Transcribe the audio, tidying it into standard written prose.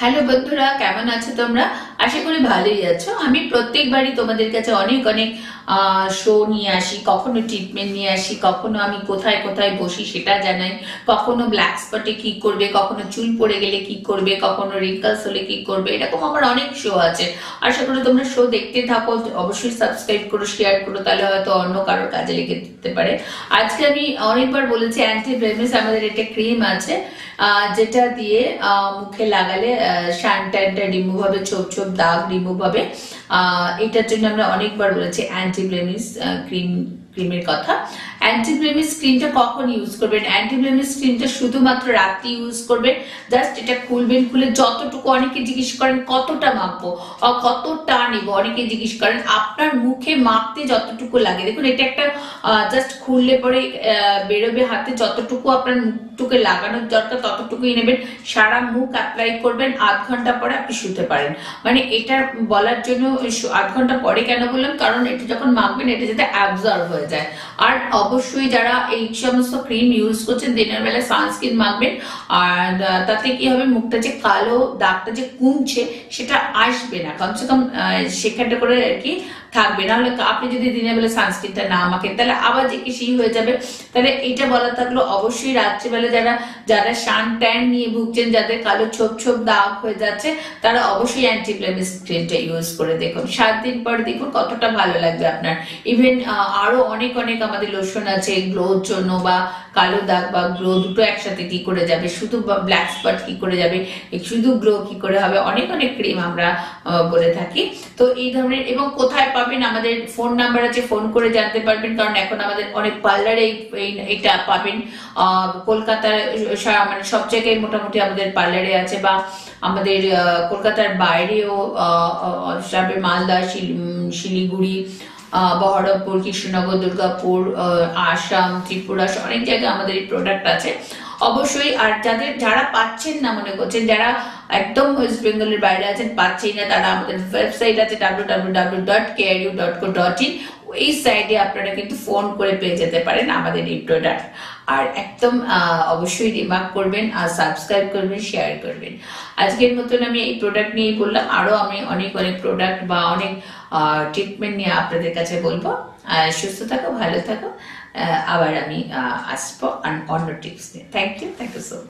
Hello বন্ধুরা, কেমন আছো তোমরা? আশা করি ভালোই আছো। আমি প্রত্যেকবারই তোমাদের কাছে অনেক অনেক শো নিয়ে আসি, কখনো ট্রিটমেন্ট নিয়ে আসি, কখনো আমি কোথায় কোথায় বসি সেটা জানাই, কখনো ব্ল্যাক স্পটে কি করবে, কখনো চুল পড়ে গেলে কি করবে, কখনো রিঙ্কলস হলে কি করবে, এরকম আমার অনেক শো আছে। আশা করি তোমরা শো দেখতে থাকো, অবশ্যই সাবস্ক্রাইব করো, শেয়ার করো, তাহলে হয়তো অন্য কারোর কাজে লেগে যেতে পারে। আজকে আমি অনেকবার বলেছি অ্যান্টি ব্লেমিশ আমাদের একটা ক্রিম আছে, যেটা দিয়ে মুখে লাগালে শান ট্যানটা রিমুভ হবে, ছোপ ছোপ দাগ রিমুভ হবে। এটার জন্য আমরা অনেকবার বলেছি অ্যান্টি ব্লেমিশ ক্রিমের কথা। অ্যান্টি ব্লেমিশ ক্রিমটা কখন ইউজ করবেন? অ্যান্টি ব্লেমিশ ক্রিমটা শুধুমাত্র রাত্রি ইউজ করবেন। জাস্ট এটা খুলবেন, খুলে যতটুকু, অনেকে জিজ্ঞেস করেন কতটা মাখবো, কতটা নিব, অনেকে জিজ্ঞেস করেন আপনার মুখে মাখতে যতটুকু লাগে। দেখুন, এটা একটা জাস্ট খুললে পরে বেরোবে হাতে, যতটুকু আপনার মুখটুকে লাগানোর দরকার ততটুকুই নেবেন, সারা মুখ অ্যাপ্লাই করবেন, আধ ঘন্টা পরে আপনি শুতে পারেন। মানে এটা বলার জন্য আধ ঘন্টা পরে কেন বললাম, কারণ এটা যখন মাখবেন এটা যাতে অ্যাবজর্ব হয়ে যায়। আর অবশ্যই যারা এই সমস্ত ক্রিম ইউজ করছেন দিনের বেলা সানস্ক্রিন মাখবেন। আর তাতে কি হবে, মুখটা যে কালো দাগটা যে কমছে সেটা আসবে না, কমসে কম সেখানটা করে আর কি থাকবে। নাহলে আপনি যদি দিনের বেলা সানস্ক্রিনটা না মাখেন তাহলে আবার যে কি সেই হয়ে যাবে। তাহলে এটা বলা থাকলো, অবশ্যই রাত্রিবেলা যারা যারা সান ট্যান নিয়ে ভুগছেন, যাদের কালো ছোপ ছোপ দাগ হয়ে যাচ্ছে, তারা অবশ্যই অ্যান্টি ব্লেমিশ ক্রিমটা ইউজ করে দেখুন। 7 দিন পর দেখুন কতটা ভালো লাগবে আপনার। ইভেন আরো অনেক অনেক আমাদের লোশন আছে গ্লোর জন্য, বা কালো দাগ বা গ্লো দুটো একসাথে কি করে যাবে, শুধু ব্ল্যাক স্পট কি করে যাবে, শুধু গ্লো কি করে হবে, অনেক অনেক ক্রিম আমরা বলে থাকি। তো এই ধরনের, এবং কোথায় পাবেন আমাদের ফোন নাম্বার আছে, ফোন করে জানতে পারবেন। কারণ এখন আমাদের অনেক পার্লারে এটা পাবেন। কলকাতার মানে সব জায়গায় মোটামুটি আমাদের পার্লারে আছে, বা আমাদের কলকাতার বাইরেও মালদা, শিলিগুড়ি, বহরমপুর, কৃষ্ণনগর, দুর্গাপুর, আসাম, ত্রিপুরা, অনেক জায়গায় আমাদের এই প্রোডাক্ট আছে অবশ্যই। আর যারা পাচ্ছেন না, মনে করছেন যারা একদম ওয়েস্ট বেঙ্গলের বাইরে আছেন, পাচ্ছেন না, তারা আমাদের ওয়েবসাইট আছে www.kru.co.in। এই সাইটে আপনারা কিন্তু ফোন করে পেয়ে যেতে পারেন আমাদের এই প্রোডাক্ট। আর একদম অবশ্যই রিমার্ক করবেন, আর সাবস্ক্রাইব করবেন, শেয়ার করবেন। আজকের মতন আমি এই প্রোডাক্ট নিয়েই বললাম, আরো আমি অনেক অনেক প্রোডাক্ট বা অনেক ট্রিটমেন্ট নিয়ে আপনাদের কাছে বলবো। সুস্থ থাকো, ভালো থাকো। আবার আমি আসবো অন্য টিপস নিয়ে। Thank you so much.